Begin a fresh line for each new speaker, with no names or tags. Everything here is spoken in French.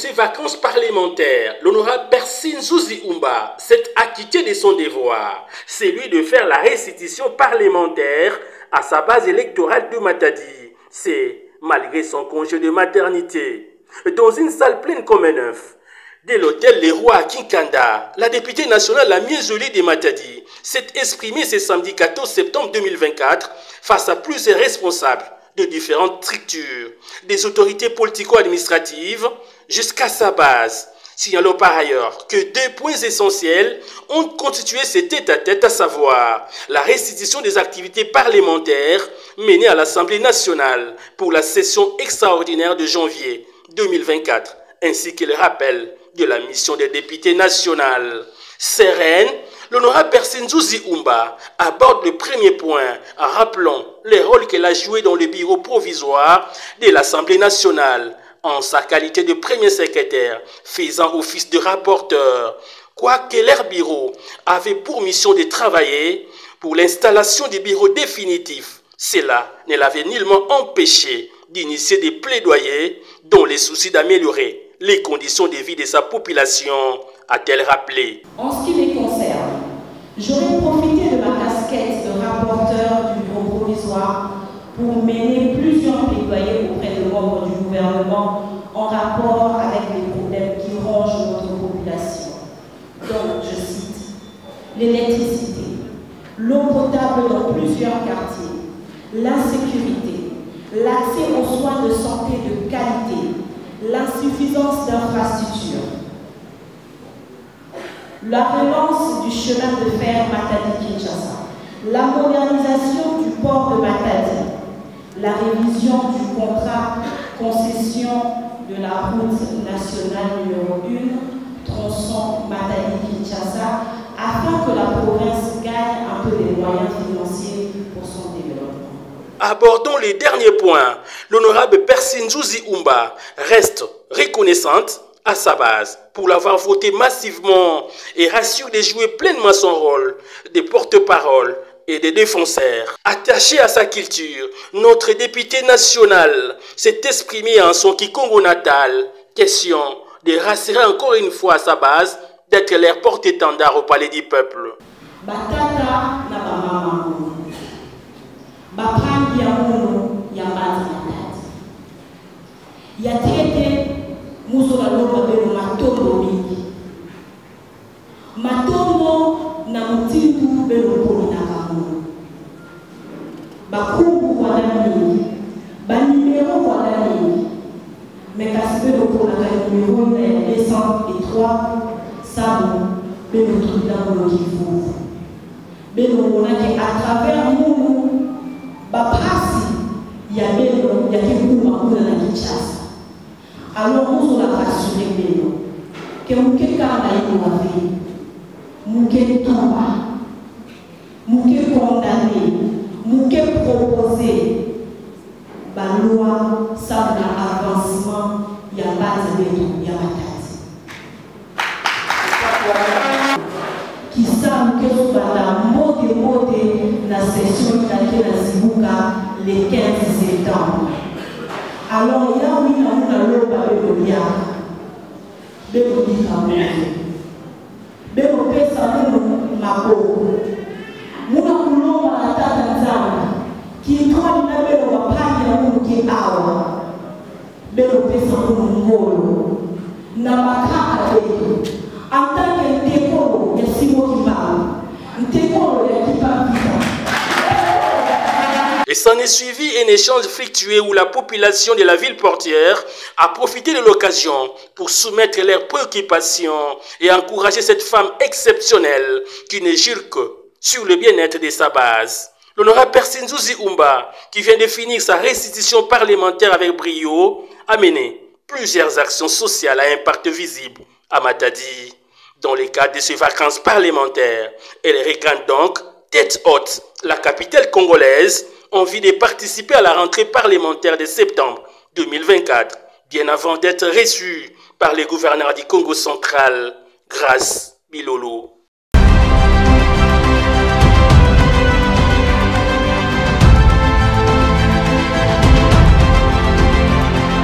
ses vacances parlementaires, l'honorable Persine Zouzi Oumba s'est acquitté de son devoir, celui de faire la restitution parlementaire à sa base électorale de Matadi. C'est malgré son congé de maternité. Dans une salle pleine comme un œuf, de l'hôtel Les Rois à Kinkanda, la députée nationale la mieux jolie de Matadi s'est exprimée ce samedi 14 septembre 2024 face à plusieurs responsables de différentes structures, des autorités politico-administratives jusqu'à sa base. Signalons par ailleurs que deux points essentiels ont constitué ce tête-à-tête, à savoir la restitution des activités parlementaires menées à l'Assemblée nationale pour la session extraordinaire de janvier 2024, ainsi que le rappel de la mission des députés nationales. Sereine, l'honorable Persine Zouzi Oumba aborde le premier point en rappelant les rôles qu'elle a joués dans le bureau provisoire de l'Assemblée nationale en sa qualité de premier secrétaire faisant office de rapporteur, quoique leur bureau avait pour mission de travailler pour l'installation des bureaux définitifs. Cela ne l'avait nullement empêché d'initier des plaidoyers dont les soucis d'améliorer les conditions de vie de sa population, a-t-elle rappelé.
En ce qui les concerne, j'aurais profité de ma casquette de rapporteur du bureau provisoire pour mener plusieurs plaidoyers auprès de membres du gouvernement en rapport avec les problèmes qui rongent notre population. Donc, je cite, l'électricité, l'eau potable dans plusieurs quartiers, l'insécurité, l'accès aux soins de santé de qualité, l'insuffisance d'infrastructures, la relance du chemin de fer Matadi-Kinshasa, la modernisation du port de Matadi, la révision du contrat concession de la route nationale numéro 1, tronçon Matadi-Kinshasa, afin que la province gagne un peu des moyens financiers pour son développement.
Abordons les derniers points. L'honorable Persine Zouzi Oumba reste reconnaissante à sa base pour l'avoir voté massivement et rassure de jouer pleinement son rôle de porte-parole et de défenseur. Attaché à sa culture, notre député national s'est exprimé en son Kikongo natal, question de rassurer encore une fois à sa base d'être leur porte-étendard au palais du peuple.
Batata na bamama bapangi ya muno ya mbazi matati ya tete muso na lomba beno matombo mingi matombo na mutindu beno poli na kamuno bakungu wana mingi banimero wana mingi mekasi beno poli na numero na 203 sabo beno tulila muno kifufu beno monake à travers muno bapasi ya beno ya kikuma kuna na Kinshasa. Alors nous on a rassuré beno que muke kanda iko na vie muke tomba muke condamné muke proposé ba loi ça na avancement ya base beno ya Matadi qui savent que nous allons mode la session qui a Zibuka le 15 septembre. Alors, il y a un loba de l'Olia, de l'Olia, de l'Olia, Mako. Nous avons la Tanzanie qui croit que nous avons pas qui est awa. De l'Olia, Namaka en tant que décor, il y a 6 mots qui parlent.
Et s'en est suivi un échange fructueux où la population de la ville portière a profité de l'occasion pour soumettre leurs préoccupations et encourager cette femme exceptionnelle qui ne jure que sur le bien-être de sa base. L'honorable Persine Zouzi Oumba, qui vient de finir sa restitution parlementaire avec brio, a mené plusieurs actions sociales à impact visible à Matadi. Dans le cadre de ses vacances parlementaires, elle regagne donc tête haute la capitale congolaise en vue de participer à la rentrée parlementaire de septembre 2024, bien avant d'être reçue par les gouverneurs du Congo central, Grace Bilolo.